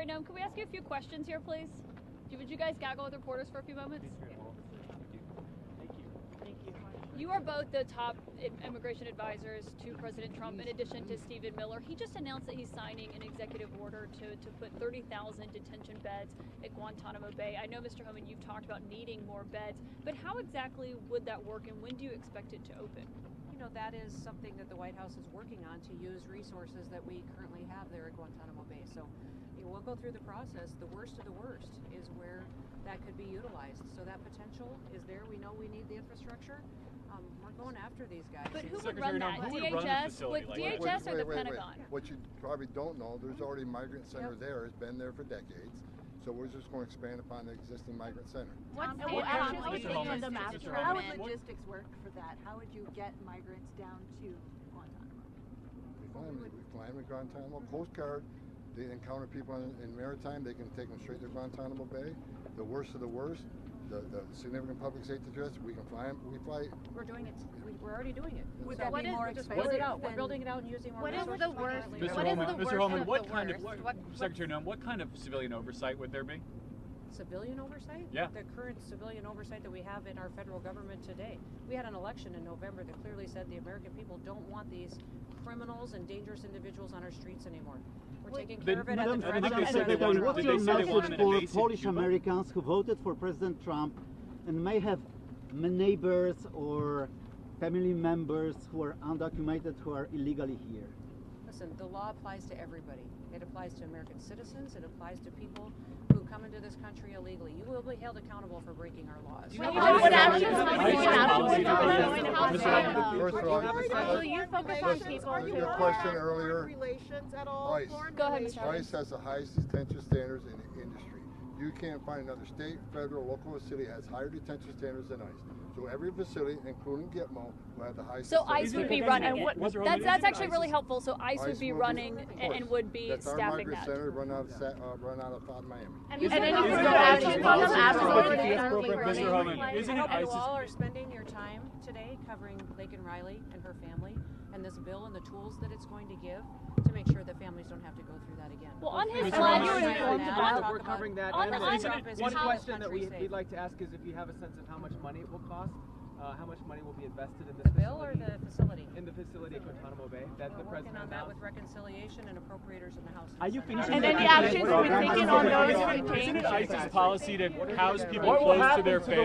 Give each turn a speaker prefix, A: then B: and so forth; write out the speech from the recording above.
A: Secretary Noem, can we ask you a few questions here, please? Would you guys gaggle with reporters for a few moments? You are both the top immigration advisors to President Trump, in addition to Stephen Miller. He just announced that he's signing an executive order to put 30,000 detention beds at Guantanamo Bay. I know, Mr. Homan, you've talked about needing more beds, but how exactly would that work, and when do you expect it to open?
B: You know, that is something that the White House is working on, to use resources that we currently have there at Guantanamo Bay. So we'll go through the process. The worst of the worst is where that could be utilized. So that potential is there. We know we need the infrastructure. We're going after these guys.
A: But who would run that? DHS or the Pentagon?
C: What you probably don't know, there's already a migrant center there. It's been there for decades. So we're just going to expand upon the existing migrant center.
D: How would logistics work for that? How would you get migrants down to Guantanamo?
C: We fly them to Guantanamo. Coast Guard, they encounter people in maritime, they can take them straight to Guantanamo Bay. The worst of the worst, the significant public safety threats, we can fly them.
B: We're doing it. We're already doing it.
D: Would that be more expensive?
B: We're building it out and using more resources.
D: What is the worst?
E: Mr. Holman, what kind of Secretary Noem, what kind of civilian oversight would there be?
B: Civilian oversight?
E: Yeah.
B: The current civilian oversight that we have in our federal government today. We had an election in November that clearly said the American people don't want these criminals and dangerous individuals on our streets anymore. We're taking care of it at the
F: Madam Secretary, what's your message for Polish Americans who voted for President Trump and may have neighbors or family members who are undocumented, who are illegally here?
B: Listen, the law applies to everybody. It applies to American citizens. It applies to people who come into this country illegally. You will be held accountable for breaking our laws.
D: Will you focus on people who
C: your question earlier,
D: relations at all?
A: Go ahead, Mr.
C: ICE has the highest detention standards in the industry. You can't find another state, federal, local city has higher detention standards than ICE. So every facility, including Gitmo, will have the highest.
A: So ICE would be running it. That's actually really helpful. So ICE would be running and would be staffing that.
C: That's our migrant center run out of Miami.
E: Mr. Holman, isn't it
B: You
E: ICE's?
B: all are spending your time today covering Laken Riley and her family and this bill and the tools that it's going to give to make sure that families don't have to go through that again.
A: Well, on his
G: We're covering that.
A: On
G: One question that we'd like to ask is if you have a sense of how much money it will cost, how much money will be invested in this
B: bill or the facility?
G: In the facility at Guantanamo Bay that the
B: We're working
G: president
B: on that
G: announced.
B: with reconciliation and appropriators in the House.
G: Are you finishing?
D: And any actions we're taking on those
E: Isn't it ICE's policy to house people close to their families?